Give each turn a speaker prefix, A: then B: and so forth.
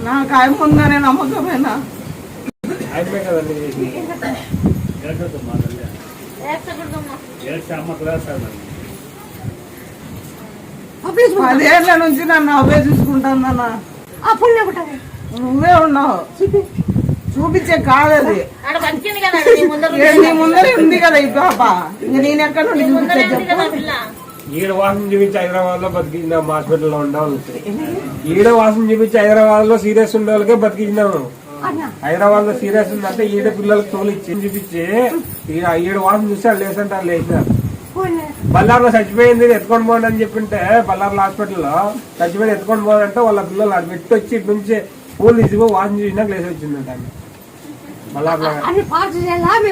A: నాకు ఆయన ముందనే నమ్మకమేనా పదేళ్ల నుంచి నన్ను అవే చూసుకుంటానన్నా. నువ్వే ఉన్నావు చూపించే కాదు అది. నీ ముందరే ఉంది కదా ఈ పాప. ఇంక నేను ఎక్కడ నుండి చూపించే?
B: ఈడ వాసన చూపించి హైదరాబాద్ లో బతికిందాం, హాస్పిటల్లో ఉండవు. ఈడ వాసన చూపించి హైదరాబాద్ లో సీరియస్ ఉండే వాళ్ళకే బతికిందాము. హైదరాబాద్ లో సీరియస్ ఉందంటే ఈడ పిల్లలకు తోలు ఇచ్చి చూపించి ఈడ వాసన చూస్తే వాళ్ళు లేసంటే వాళ్ళు లేచినారు. బల్లార్లో చచ్చిపోయింది ఎత్తుకొని పోండి అని చెప్పింటే బల్లార్లో హాస్పిటల్లో చచ్చిపోయింది ఎత్తుకొని పోండి అంటే వాళ్ళ పిల్లలు అది పెట్టి వచ్చి ఇటు నుంచి పూలు తీసిపో వాసన చూసినా లేసి వచ్చిందంట. బల్లార్లో పార్టీ చేయాలి,